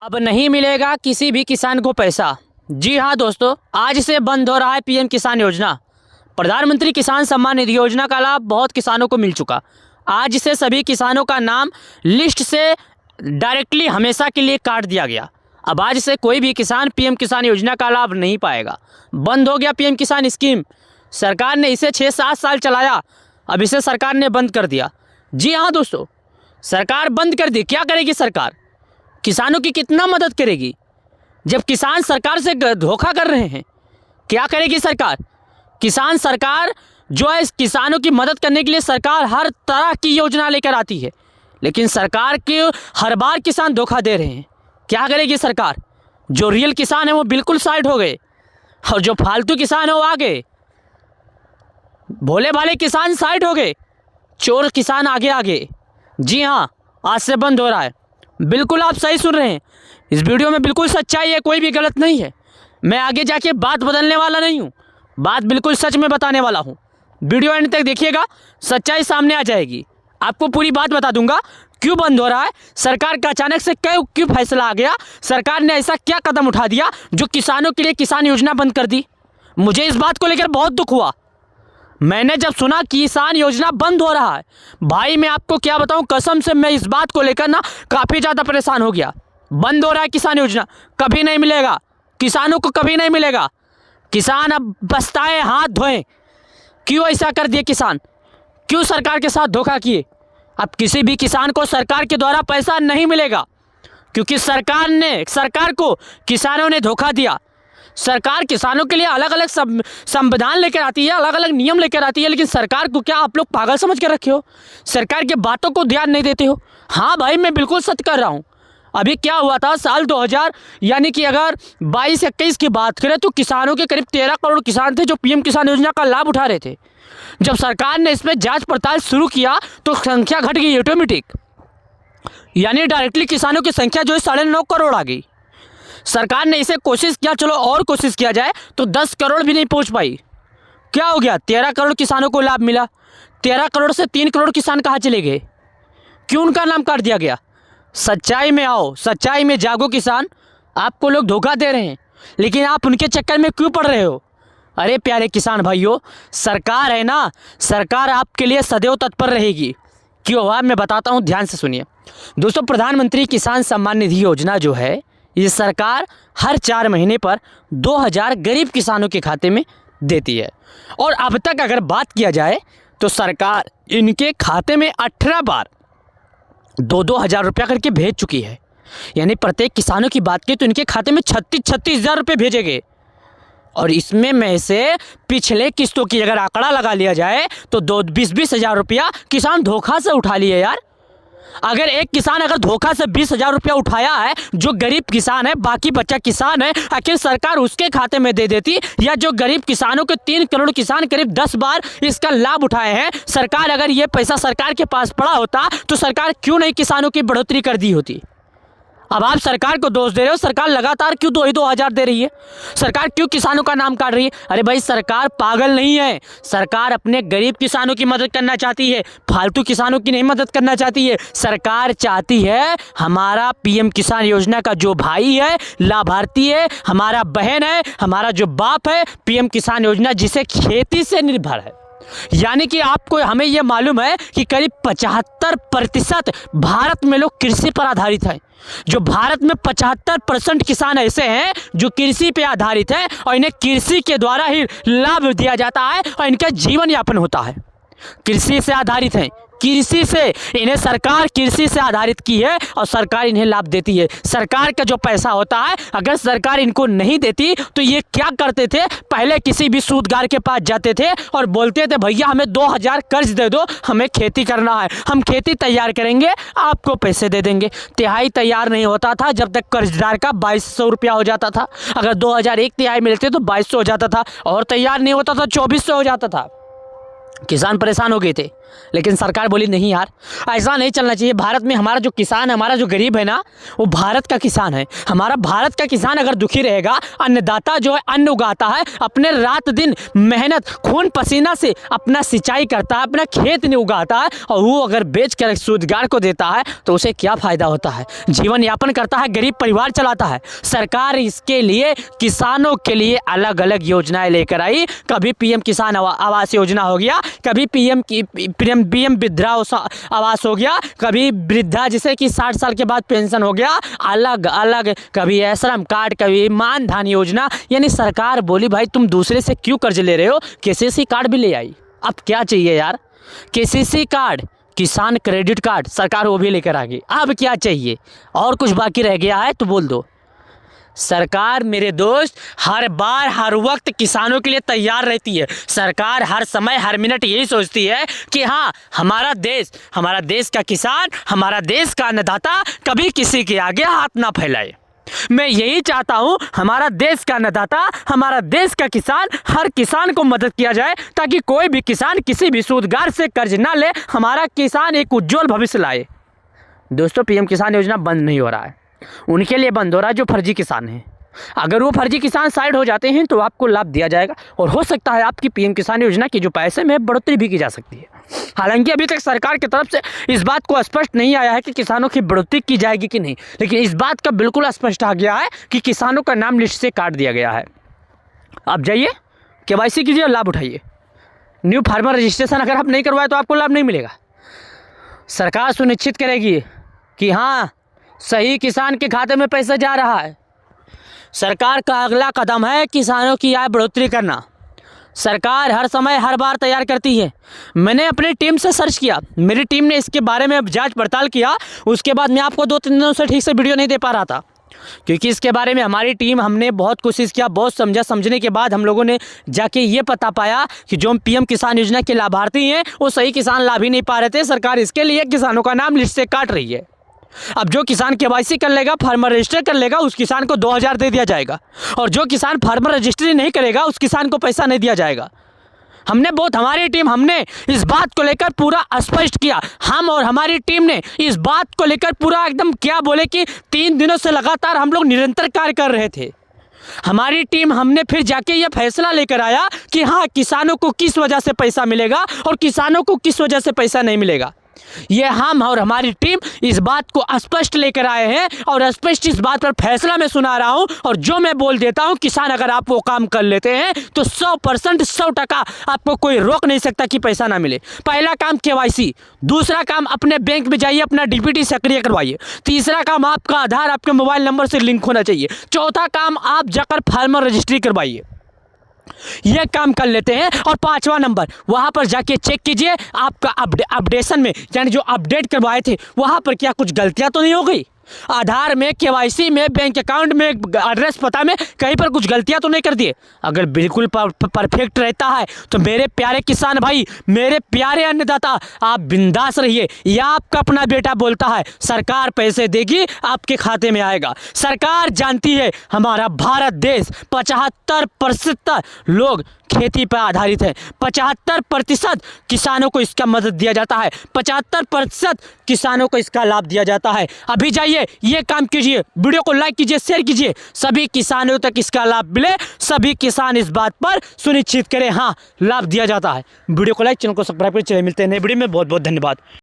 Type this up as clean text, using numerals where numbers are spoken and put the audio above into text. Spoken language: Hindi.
अब नहीं मिलेगा किसी भी किसान को पैसा। जी हाँ दोस्तों, आज से बंद हो रहा है पीएम किसान योजना। प्रधानमंत्री किसान सम्मान निधि योजना का लाभ बहुत किसानों को मिल चुका। आज से सभी किसानों का नाम लिस्ट से डायरेक्टली हमेशा के लिए काट दिया गया। अब आज से कोई भी किसान पीएम किसान योजना का लाभ नहीं पाएगा। बंद हो गया पीएम किसान स्कीम। सरकार ने इसे 6-7 साल चलाया, अब इसे सरकार ने बंद कर दिया। जी हाँ दोस्तों, सरकार बंद कर दी। क्या करेगी सरकार? किसानों की कितना मदद करेगी जब किसान सरकार से धोखा कर रहे हैं? क्या करेगी सरकार? किसान सरकार जो है किसानों की मदद करने के लिए सरकार हर तरह की योजना लेकर आती है, लेकिन सरकार के हर बार किसान धोखा दे रहे हैं। क्या करेगी सरकार? जो रियल किसान है वो बिल्कुल साइड हो गए और जो फालतू किसान है वो आ गए। भोले भाले किसान साइड हो गए, चोर किसान आगे आगे। जी हाँ, आज से बंद हो रहा है। बिल्कुल आप सही सुन रहे हैं। इस वीडियो में बिल्कुल सच्चाई है, कोई भी गलत नहीं है। मैं आगे जाके बात बदलने वाला नहीं हूँ, बात बिल्कुल सच में बताने वाला हूँ। वीडियो एंड तक देखिएगा, सच्चाई सामने आ जाएगी। आपको पूरी बात बता दूंगा क्यों बंद हो रहा है, सरकार का अचानक से क्यों फैसला आ गया, सरकार ने ऐसा क्या कदम उठा दिया जो किसानों के लिए किसान योजना बंद कर दी। मुझे इस बात को लेकर बहुत दुख हुआ। मैंने जब सुना किसान योजना बंद हो रहा है, भाई मैं आपको क्या बताऊं, कसम से मैं इस बात को लेकर ना काफ़ी ज़्यादा परेशान हो गया। बंद हो रहा है किसान योजना, कभी नहीं मिलेगा किसानों को, कभी नहीं मिलेगा। किसान अब पछताए हाथ धोएं। क्यों ऐसा कर दिए किसान? क्यों सरकार के साथ धोखा किए? अब किसी भी किसान को सरकार के द्वारा पैसा नहीं मिलेगा, क्योंकि सरकार को किसानों ने धोखा दिया। सरकार किसानों के लिए अलग अलग संविधान लेकर आती है, अलग अलग नियम लेकर आती है, लेकिन सरकार को क्या आप लोग पागल समझ के रखे हो? सरकार के बातों को ध्यान नहीं देते हो? हाँ भाई, मैं बिल्कुल सच कर रहा हूँ। अभी क्या हुआ था साल 2000 यानी कि अगर 22-21 की बात करें तो किसानों के करीब 13 करोड़ किसान थे जो पीएम किसान योजना का लाभ उठा रहे थे। जब सरकार ने इसमें जाँच पड़ताल शुरू किया तो संख्या घट गई ऑटोमेटिक, यानी डायरेक्टली किसानों की संख्या जो है 9.5 करोड़ आ गई। सरकार ने इसे कोशिश किया, चलो और कोशिश किया जाए, तो 10 करोड़ भी नहीं पहुंच पाई। क्या हो गया? 13 करोड़ किसानों को लाभ मिला। 13 करोड़ से 3 करोड़ किसान कहाँ चले गए? क्यों उनका नाम काट दिया गया? सच्चाई में आओ, सच्चाई में जागो किसान। आपको लोग धोखा दे रहे हैं, लेकिन आप उनके चक्कर में क्यों पड़ रहे हो? अरे प्यारे किसान भाइयों, सरकार है ना, सरकार आपके लिए सदैव तत्पर रहेगी। क्यों हुआ मैं बताता हूँ, ध्यान से सुनिए दोस्तों। प्रधानमंत्री किसान सम्मान निधि योजना जो है, ये सरकार हर 4 महीने पर 2000 गरीब किसानों के खाते में देती है। और अब तक अगर बात किया जाए तो सरकार इनके खाते में 18 बार 2-2 हज़ार रुपया करके भेज चुकी है। यानी प्रत्येक किसानों की बात की तो इनके खाते में 36 हज़ार रुपये भेजे गए। और इसमें में से पिछले किस्तों की अगर आंकड़ा लगा लिया जाए तो 20-20 हज़ार रुपया किसान धोखा से उठा लिए यार। अगर एक किसान अगर धोखा से 20 हज़ार रुपया उठाया है, जो गरीब किसान है, बाकी बच्चा किसान है, आखिर सरकार उसके खाते में दे देती, या जो गरीब किसानों के 3 करोड़ किसान करीब 10 बार इसका लाभ उठाए हैं, सरकार अगर ये पैसा सरकार के पास पड़ा होता तो सरकार क्यों नहीं किसानों की बढ़ोतरी कर दी होती? अब आप सरकार को दोष दे रहे हो। सरकार लगातार क्यों 2 हज़ार दे रही है? सरकार क्यों किसानों का नाम काट रही है? अरे भाई, सरकार पागल नहीं है। सरकार अपने गरीब किसानों की मदद करना चाहती है, फालतू किसानों की नहीं मदद करना चाहती है। सरकार चाहती है हमारा पीएम किसान योजना का जो भाई है, लाभार्थी है, हमारा बहन है, हमारा जो बाप है, पीएम किसान योजना जिसे खेती से निर्भर है। यानी कि आपको हमें यह मालूम है कि करीब 75% भारत में लोग कृषि पर आधारित हैं। जो भारत में 75% किसान ऐसे हैं जो कृषि पे आधारित हैं और इन्हें कृषि के द्वारा ही लाभ दिया जाता है और इनका जीवन यापन होता है। कृषि से आधारित हैं, कृषि से इन्हें सरकार कृषि से आधारित की है और सरकार इन्हें लाभ देती है। सरकार का जो पैसा होता है, अगर सरकार इनको नहीं देती तो ये क्या करते थे? पहले किसी भी सूदगार के पास जाते थे और बोलते थे भैया हमें 2000 कर्ज दे दो, हमें खेती करना है, हम खेती तैयार करेंगे, आपको पैसे दे देंगे। तिहाई तैयार नहीं होता था जब तक कर्जदार का 2200 रुपया हो जाता था। अगर 2000 एक तिहाई मिलते तो 2200 हो जाता था, और तैयार नहीं होता था 2400 हो जाता था। किसान परेशान हो गए थे। लेकिन सरकार बोली नहीं यार, ऐसा नहीं चलना चाहिए। भारत में हमारा जो किसान है, हमारा जो गरीब है ना, वो भारत का किसान है। हमारा भारत का किसान अगर दुखी रहेगा, अन्नदाता जो है अन्न उगाता है, अपने रात दिन मेहनत खून पसीना से अपना सिंचाई करता है, अपना खेत नहीं उगाता है, और वो अगर बेच कर सूदगार को देता है तो उसे क्या फ़ायदा होता है? जीवन यापन करता है, गरीब परिवार चलाता है। सरकार इसके लिए किसानों के लिए अलग अलग योजनाएं लेकर आई। कभी पीएम किसान आवास योजना हो गया, कभी पीएम वृद्धा आवास हो गया, कभी वृद्धा जिसे कि 60 साल के बाद पेंशन हो गया, अलग अलग, कभी श्रम कार्ड, कभी मानधन योजना। यानी सरकार बोली भाई तुम दूसरे से क्यों कर्ज ले रहे हो? केसीसी कार्ड भी ले आई। अब क्या चाहिए यार? केसीसी कार्ड, किसान क्रेडिट कार्ड, सरकार वो भी लेकर आ गई। अब क्या चाहिए? और कुछ बाकी रह गया है तो बोल दो। सरकार मेरे दोस्त हर बार हर वक्त किसानों के लिए तैयार रहती है। सरकार हर समय हर मिनट यही सोचती है कि हाँ, हमारा देश का किसान, हमारा देश का अन्नदाता कभी किसी के आगे हाथ ना फैलाए। मैं यही चाहता हूँ, हमारा देश का अन्नदाता, हमारा देश का किसान, हर किसान को मदद किया जाए, ताकि कोई भी किसान किसी भी सूदगार से कर्ज ना ले, हमारा किसान एक उज्जवल भविष्य लाए। दोस्तों, पीएम किसान योजना बंद नहीं हो रहा है, उनके लिए बंद हो रहा है जो फर्जी किसान हैं। अगर वो फर्जी किसान साइड हो जाते हैं तो आपको लाभ दिया जाएगा, और हो सकता है आपकी पीएम किसान योजना की जो पैसे में बढ़ोतरी भी की जा सकती है। हालांकि अभी तक सरकार की तरफ से इस बात को स्पष्ट नहीं आया है कि किसानों की बढ़ोतरी की जाएगी कि नहीं, लेकिन इस बात का बिल्कुल स्पष्ट आ गया है कि किसानों का नाम लिस्ट से काट दिया गया है। आप जाइए, केवाईसी कीजिए और लाभ उठाइए। न्यू फार्मर रजिस्ट्रेशन अगर आप नहीं करवाए तो आपको लाभ नहीं मिलेगा। सरकार सुनिश्चित करेगी कि हाँ, सही किसान के खाते में पैसा जा रहा है। सरकार का अगला कदम है किसानों की आय बढ़ोतरी करना। सरकार हर समय हर बार तैयार करती है। मैंने अपनी टीम से सर्च किया, मेरी टीम ने इसके बारे में जांच पड़ताल किया। उसके बाद मैं आपको 2-3 दिनों से ठीक से वीडियो नहीं दे पा रहा था, क्योंकि इसके बारे में हमारी टीम, हमने बहुत कोशिश किया, बहुत समझा। समझने के बाद हम लोगों ने जाके ये पता पाया कि जो पीएम किसान योजना के लाभार्थी हैं वो सही किसान लाभ ही नहीं पा रहे थे। सरकार इसके लिए किसानों का नाम लिस्ट से काट रही है। अब जो किसान केवाईसी कर लेगा, फार्मर रजिस्टर कर लेगा, उस किसान को 2000 दे दिया जाएगा, और जो किसान फार्मर रजिस्ट्री नहीं करेगा उस किसान को पैसा नहीं दिया जाएगा। हमारी टीम, हमने इस बात को लेकर पूरा स्पष्ट किया। हम और हमारी टीम ने इस बात को लेकर पूरा एकदम क्या बोले कि 3 दिनों से लगातार हम लोग निरंतर कार्य कर रहे थे। हमारी टीम, हमने फिर जाके ये फैसला लेकर आया कि हाँ, किसानों को किस वजह से पैसा मिलेगा और किसानों को किस वजह से पैसा नहीं मिलेगा। ये हम और हमारी टीम इस बात को स्पष्ट लेकर आए हैं, और स्पष्ट इस बात पर फैसला मैं सुना रहा हूं। और जो मैं बोल देता हूं, किसान अगर आप वो काम कर लेते हैं तो 100% 100% आपको कोई रोक नहीं सकता कि पैसा ना मिले। पहला काम केवाईसी, दूसरा काम अपने बैंक में जाइए, अपना डीपीटी सक्रिय करवाइए, तीसरा काम आपका आधार आपके मोबाइल नंबर से लिंक होना चाहिए, चौथा काम आप जाकर फार्मर रजिस्ट्री करवाइए। ये काम कर लेते हैं। और 5वां नंबर, वहां पर जाके चेक कीजिए आपका अपडेशन में, यानी जो अपडेट करवाए थे वहां पर क्या कुछ गलतियां तो नहीं हो गई। आधार में, केवाईसी में, बैंक अकाउंट में, एड्रेस पता में कहीं पर कुछ गलतियां तो नहीं कर दिए। अगर बिल्कुल परफेक्ट रहता है तो मेरे प्यारे किसान भाई, मेरे प्यारे अन्नदाता, आप बिंदास रहिए। यह आपका अपना बेटा बोलता है, सरकार पैसे देगी, आपके खाते में आएगा। सरकार जानती है हमारा भारत देश 75% लोग खेती पर आधारित है, 75% किसानों को इसका मदद दिया जाता है, 75% किसानों को इसका लाभ दिया जाता है। अभी जाइए, ये काम कीजिए, वीडियो को लाइक कीजिए, शेयर कीजिए, सभी किसानों तक इसका लाभ मिले, सभी किसान इस बात पर सुनिश्चित करें हाँ, लाभ दिया जाता है। वीडियो को लाइक, चैनल को सब्सक्राइब करें। चलिए मिलते हैं नए वीडियो में। बहुत बहुत धन्यवाद।